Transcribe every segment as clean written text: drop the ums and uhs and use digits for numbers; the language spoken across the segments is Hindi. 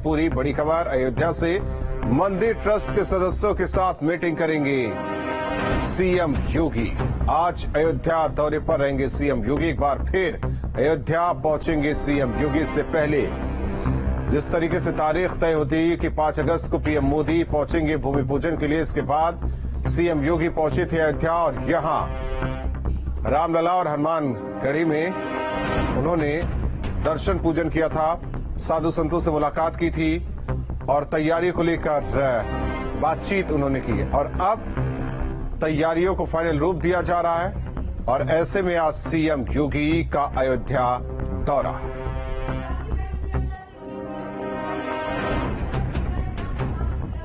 पूरी बड़ी खबर, अयोध्या से मंदिर ट्रस्ट के सदस्यों के साथ मीटिंग करेंगे सीएम योगी। आज अयोध्या दौरे पर रहेंगे सीएम योगी। एक बार फिर अयोध्या पहुंचेंगे सीएम योगी। इससे पहले जिस तरीके से तारीख तय होती है कि 5 अगस्त को पीएम मोदी पहुंचेंगे भूमि पूजन के लिए, इसके बाद सीएम योगी पहुंचे थे अयोध्या और यहां रामलला और हनुमान गढ़ी में उन्होंने दर्शन पूजन किया था, साधु संतों से मुलाकात की थी और तैयारी को लेकर बातचीत उन्होंने की और अब तैयारियों को फाइनल रूप दिया जा रहा है और ऐसे में आज सीएम योगी का अयोध्या दौरा।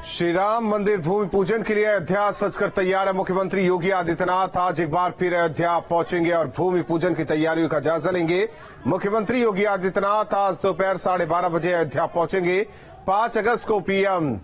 श्री राम मंदिर भूमि पूजन के लिए अयोध्या सजकर तैयार है। मुख्यमंत्री योगी आदित्यनाथ आज एक बार फिर अयोध्या पहुंचेंगे और भूमि पूजन की तैयारियों का जायजा लेंगे। मुख्यमंत्री योगी आदित्यनाथ आज दोपहर 12:30 बजे अयोध्या पहुंचेंगे। 5 अगस्त को पीएम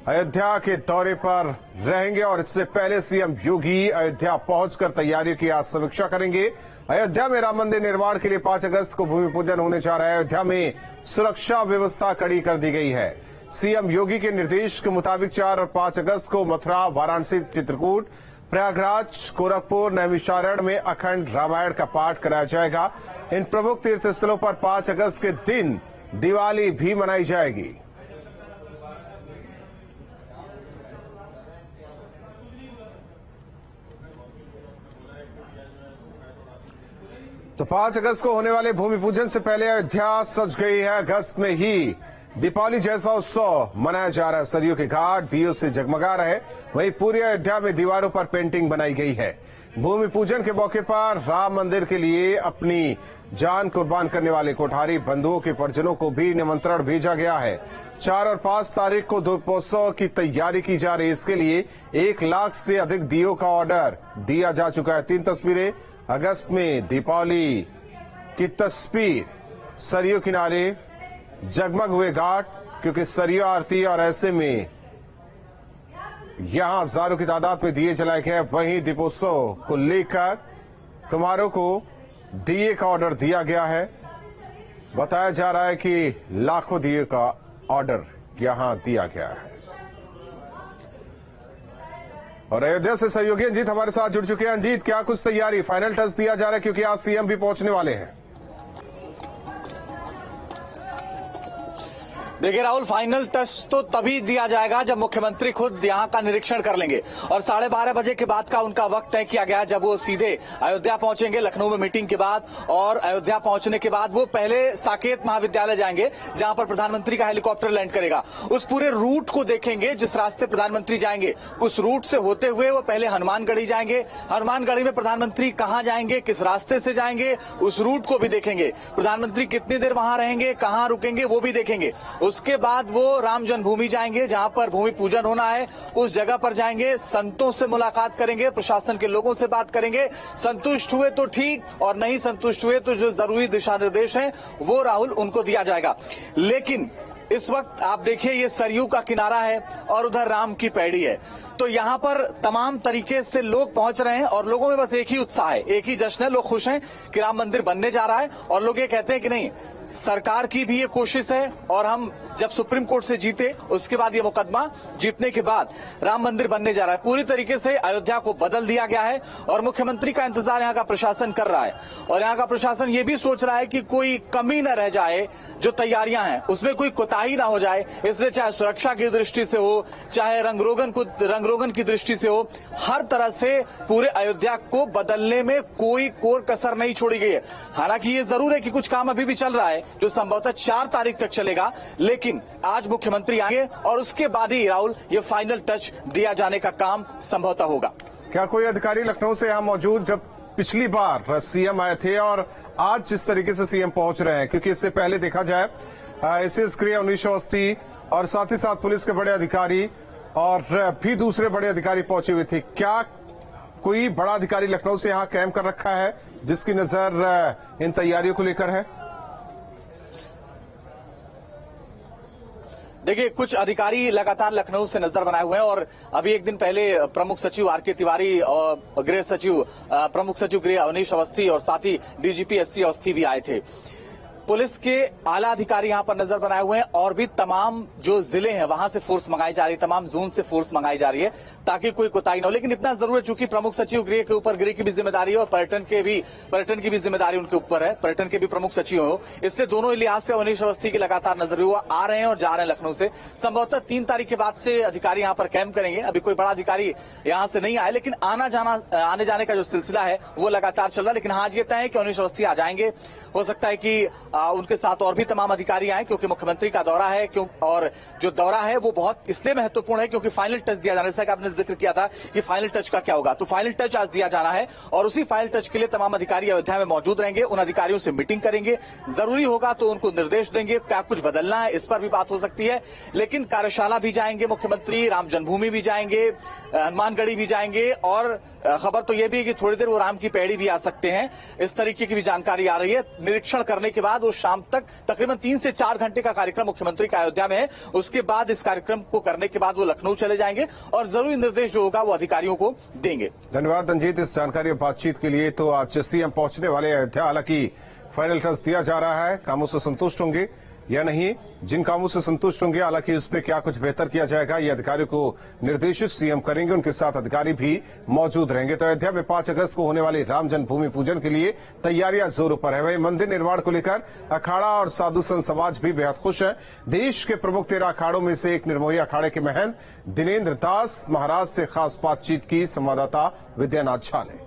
अयोध्या के दौरे पर रहेंगे और इससे पहले सीएम योगी अयोध्या पहुंचकर तैयारियों की आज समीक्षा करेंगे। अयोध्या में राम मंदिर निर्माण के लिए 5 अगस्त को भूमि पूजन होने जा रहा है। अयोध्या में सुरक्षा व्यवस्था कड़ी कर दी गई है। सीएम योगी के निर्देश के मुताबिक 4 और 5 अगस्त को मथुरा, वाराणसी, चित्रकूट, प्रयागराज, गोरखपुर, नैमिषारण्य में अखंड रामायण का पाठ कराया जाएगा। इन प्रमुख तीर्थ स्थलों पर 5 अगस्त के दिन दिवाली भी मनाई जाएगी। तो 5 अगस्त को होने वाले भूमि पूजन से पहले अयोध्या सज गई है। अगस्त में ही दीपावली जैसा उत्सव मनाया जा रहा है। सरयू के घाट दियों से जगमगा रहे, वहीं पूरी अयोध्या में दीवारों पर पेंटिंग बनाई गई है। भूमि पूजन के मौके पर राम मंदिर के लिए अपनी जान कुर्बान करने वाले कोठारी बंधुओं के परिजनों को भी निमंत्रण भेजा गया है। 4 और 5 तारीख को दीपोत्सव की तैयारी की जा रही है। इसके लिए 1 लाख से अधिक दियों का ऑर्डर दिया जा चुका है। 3 तस्वीरें अगस्त में दीपावली की तस्वीर, सरयू किनारे जगमग हुए घाट, क्योंकि सरयू आरती और ऐसे में यहां हजारों की तादाद में दिए जलाए गए। वहीं दीपोत्सव को लेकर कुम्हारों को दिए का ऑर्डर दिया गया है। बताया जा रहा है कि लाखों दिए का ऑर्डर यहां दिया गया है। और अयोध्या से सहयोगी अंजीत हमारे साथ जुड़ चुके हैं। अंजीत, क्या कुछ तैयारी, फाइनल टच दिया जा रहा है क्योंकि आज सीएम भी पहुंचने वाले हैं? देखिए राहुल, फाइनल टच तो तभी दिया जाएगा जब मुख्यमंत्री खुद यहां का निरीक्षण कर लेंगे और 12:30 बजे के बाद का उनका वक्त तय किया गया है जब वो सीधे अयोध्या पहुंचेंगे लखनऊ में मीटिंग के बाद। और अयोध्या पहुंचने के बाद वो पहले साकेत महाविद्यालय जाएंगे जहां पर प्रधानमंत्री का हेलीकॉप्टर लैंड करेगा। उस पूरे रूट को देखेंगे, जिस रास्ते प्रधानमंत्री जाएंगे उस रूट से होते हुए वो पहले हनुमानगढ़ी जाएंगे। हनुमानगढ़ी में प्रधानमंत्री कहां जाएंगे, किस रास्ते से जाएंगे, उस रूट को भी देखेंगे। प्रधानमंत्री कितनी देर वहां रहेंगे, कहां रुकेंगे, वो भी देखेंगे। उसके बाद वो राम जन्मभूमि जाएंगे जहां पर भूमि पूजन होना है, उस जगह पर जाएंगे, संतों से मुलाकात करेंगे, प्रशासन के लोगों से बात करेंगे। संतुष्ट हुए तो ठीक और नहीं संतुष्ट हुए तो जो जरूरी दिशा निर्देश हैं वो राहुल उनको दिया जाएगा। लेकिन इस वक्त आप देखिए ये सरयू का किनारा है और उधर राम की पैड़ी है, तो यहाँ पर तमाम तरीके से लोग पहुंच रहे हैं और लोगों में बस एक ही उत्साह है, एक ही जश्न है। लोग खुश हैं कि राम मंदिर बनने जा रहा है और लोग ये कहते हैं कि नहीं, सरकार की भी ये कोशिश है और हम जब सुप्रीम कोर्ट से जीते उसके बाद ये मुकदमा जीतने के बाद राम मंदिर बनने जा रहा है। पूरी तरीके से अयोध्या को बदल दिया गया है और मुख्यमंत्री का इंतजार यहाँ का प्रशासन कर रहा है और यहाँ का प्रशासन ये भी सोच रहा है कि कोई कमी न रह जाए, जो तैयारियां हैं उसमें कोई कोताही ना हो जाए। इसलिए चाहे सुरक्षा की दृष्टि से हो, चाहे रंगरोगन की दृष्टि से हो, हर तरह से पूरे अयोध्या को बदलने में कोई कोर कसर नहीं छोड़ी गई है। हालांकि ये जरूर है कि कुछ काम अभी भी चल रहा है जो संभवतः 4 तारीख तक चलेगा, लेकिन आज मुख्यमंत्री आएंगे और उसके बाद ही राहुल ये फाइनल टच दिया जाने का काम संभवतः होगा। क्या कोई अधिकारी लखनऊ से यहां मौजूद, जब पिछली बार सीएम आए थे और आज जिस तरीके से सीएम पहुंच रहे हैं, क्योंकि इससे पहले देखा जाए एसएस गृह अवनीश अवस्थी और साथ ही साथ पुलिस के बड़े अधिकारी और भी दूसरे बड़े अधिकारी पहुंचे हुए थे, क्या कोई बड़ा अधिकारी लखनऊ से यहां कैंप कर रखा है जिसकी नजर इन तैयारियों को लेकर है? देखिए, कुछ अधिकारी लगातार लखनऊ से नजर बनाए हुए हैं और अभी एक दिन पहले प्रमुख सचिव आर के तिवारी और प्रमुख सचिव गृह अवनीश अवस्थी और साथ ही डीजीपी एससी अवस्थी भी आए थे। पुलिस के आला अधिकारी यहां पर नजर बनाए हुए हैं और भी तमाम जो जिले हैं वहां से फोर्स मंगाई जा रही है, तमाम जोन से फोर्स मंगाई जा रही है ताकि कोई कोताही न हो। लेकिन इतना जरूर है, चूंकि प्रमुख सचिव गृह के ऊपर गृह की भी जिम्मेदारी है और पर्यटन की भी जिम्मेदारी उनके ऊपर है, पर्यटन के भी प्रमुख सचिव हो, इसलिए दोनों लिहाज से अवनीश अवस्थी की लगातार नजर आ रहे हैं और जा रहे हैं लखनऊ से। संभवतः 3 तारीख के बाद से अधिकारी यहां पर कैंप करेंगे। अभी कोई बड़ा अधिकारी यहां से नहीं आए, लेकिन आने जाने का जो सिलसिला है वो लगातार चल रहा है। लेकिन हाँ, ये तय है कि अवनीश अवस्थी आ जाएंगे। हो सकता है कि उनके साथ और भी तमाम अधिकारी आए, क्योंकि मुख्यमंत्री का दौरा है। और जो दौरा है वो बहुत इसलिए महत्वपूर्ण है क्योंकि फाइनल टच दिया जाना है। जैसा कि आपने जिक्र किया था कि फाइनल टच का क्या होगा, तो फाइनल टच आज दिया जाना है और उसी फाइनल टच के लिए तमाम अधिकारी अयोध्या में मौजूद रहेंगे। उन अधिकारियों से मीटिंग करेंगे, जरूरी होगा तो उनको निर्देश देंगे, क्या कुछ बदलना है इस पर भी बात हो सकती है। लेकिन कार्यशाला भी जाएंगे मुख्यमंत्री, राम जन्मभूमि भी जाएंगे, हनुमानगढ़ी भी जाएंगे और खबर तो यह भी है कि थोड़ी देर वो राम की पैड़ी भी आ सकते हैं। इस तरीके की भी जानकारी आ रही है। निरीक्षण करने के बाद वो शाम तक तकरीबन 3 से 4 घंटे का कार्यक्रम मुख्यमंत्री का अयोध्या में है। उसके बाद इस कार्यक्रम को करने के बाद वो लखनऊ चले जाएंगे और जरूरी निर्देश जो होगा वो अधिकारियों को देंगे। धन्यवाद रंजीत इस जानकारी और बातचीत के लिए। तो आज सीएम पहुंचने वाले अयोध्या, हालांकि फाइनल टच दिया जा रहा है, कामों से संतुष्ट होंगे या नहीं, जिन कामों से संतुष्ट होंगे हालांकि उस पर क्या कुछ बेहतर किया जाएगा ये अधिकारियों को निर्देशित सीएम करेंगे, उनके साथ अधिकारी भी मौजूद रहेंगे। तो अयोध्या में 5 अगस्त को होने वाली राम जन्मभूमि पूजन के लिए तैयारियां जोरों पर है। वहीं मंदिर निर्माण को लेकर अखाड़ा और साधु संत समाज भी बेहद खुश है। देश के प्रमुख 13 अखाड़ों में से एक निर्मोही अखाड़े के महंत दिनेंद्र दास महाराज से खास बातचीत की संवाददाता विद्यानाथ झा ने।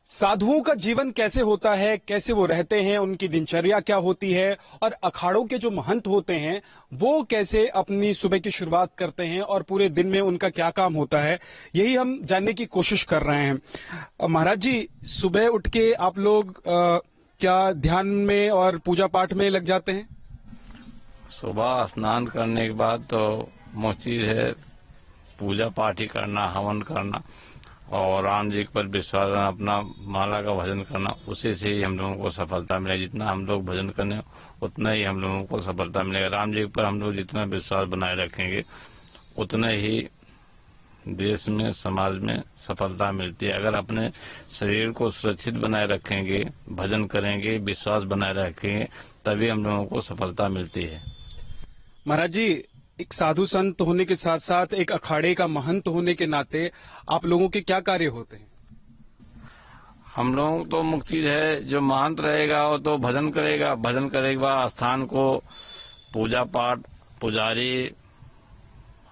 साधुओं का जीवन कैसे होता है, कैसे वो रहते हैं, उनकी दिनचर्या क्या होती है और अखाड़ों के जो महंत होते हैं वो कैसे अपनी सुबह की शुरुआत करते हैं और पूरे दिन में उनका क्या काम होता है, यही हम जानने की कोशिश कर रहे हैं। महाराज जी, सुबह उठ के आप लोग क्या ध्यान में और पूजा पाठ में लग जाते हैं? सुबह स्नान करने के बाद तो मुख्य चीज है पूजा पाठ ही करना, हवन करना और राम जी पर विश्वास, अपना माला का भजन करना। उसी से ही हम लोगों को सफलता मिलेगी। जितना हम लोग भजन करें उतना ही हम लोगों को सफलता मिलेगा। राम जी पर हम लोग जितना विश्वास बनाए रखेंगे उतना ही देश में, समाज में सफलता मिलती है। अगर अपने शरीर को सुरक्षित बनाए रखेंगे, भजन करेंगे, विश्वास बनाए रखेंगे, तभी हम लोगों को सफलता मिलती है। महाराज जी, एक साधु संत होने के साथ साथ एक अखाड़े का महंत होने के नाते आप लोगों के क्या कार्य होते हैं? हम लोगों तो मुख्य चीज है, जो महंत रहेगा वो तो भजन करेगा, भजन करेगा, स्थान को पूजा पाठ, पुजारी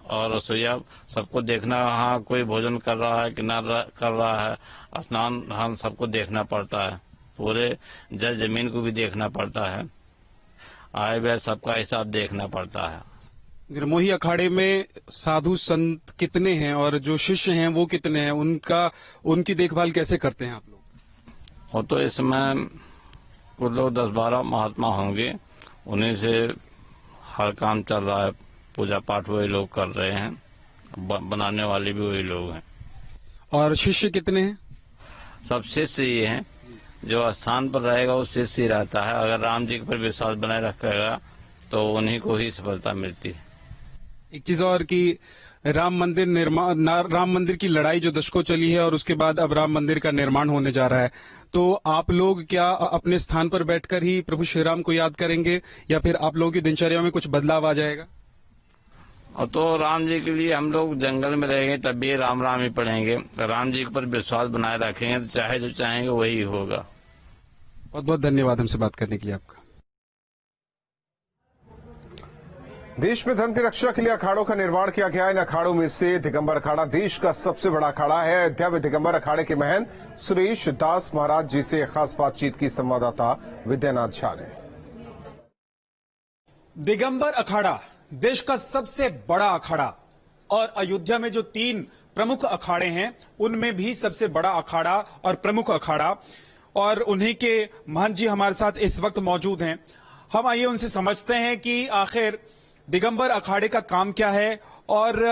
और रसोईया सबको देखना, हाँ कोई भोजन कर रहा है कि ना कर रहा है, स्नान हम सबको देखना पड़ता है, पूरे जमीन को भी देखना पड़ता है, आए व्यय सबका हिसाब देखना पड़ता है। निर्मोही अखाड़े में साधु संत कितने हैं और जो शिष्य हैं वो कितने हैं, उनकी देखभाल कैसे करते हैं आप लोग? वो तो इस समय कुछ लोग 10-12 महात्मा होंगे, उन्हीं से हर काम चल रहा है। पूजा पाठ वही लोग कर रहे हैं, बनाने वाले भी वही लोग हैं। और शिष्य कितने हैं? सब शिष्य ही हैं, जो स्थान पर रहेगा वो शिष्य ही रहता है। अगर राम जी पर विश्वास बनाए रखेगा तो उन्हीं को ही सफलता मिलती है। एक चीज और कि राम मंदिर की लड़ाई जो दशकों चली है और उसके बाद अब राम मंदिर का निर्माण होने जा रहा है, तो आप लोग क्या अपने स्थान पर बैठकर ही प्रभु श्री राम को याद करेंगे या फिर आप लोगों की दिनचर्या में कुछ बदलाव आ जाएगा? और तो राम जी के लिए हम लोग जंगल में रहेंगे तब भी राम राम ही पढ़ेंगे। राम जी पर विश्वास बनाए रखेंगे तो चाहे जो चाहेंगे वही होगा। बहुत बहुत धन्यवाद हमसे बात करने के लिए आपका। देश में धर्म की रक्षा के लिए अखाड़ों का निर्माण किया गया है। इन अखाड़ों में से दिगंबर अखाड़ा देश का सबसे बड़ा अखाड़ा है। अयोध्या में दिगंबर अखाड़े के महंत सुरेश दास महाराज जी से खास बातचीत की संवाददाता विद्यानाथ झा ने। दिगंबर अखाड़ा देश का सबसे बड़ा अखाड़ा और अयोध्या में जो 3 प्रमुख अखाड़े हैं उनमें भी सबसे बड़ा अखाड़ा और प्रमुख अखाड़ा, और उन्हीं के महंत जी हमारे साथ इस वक्त मौजूद हैं। हम आइए उनसे समझते हैं कि आखिर दिगंबर अखाड़े का काम क्या है और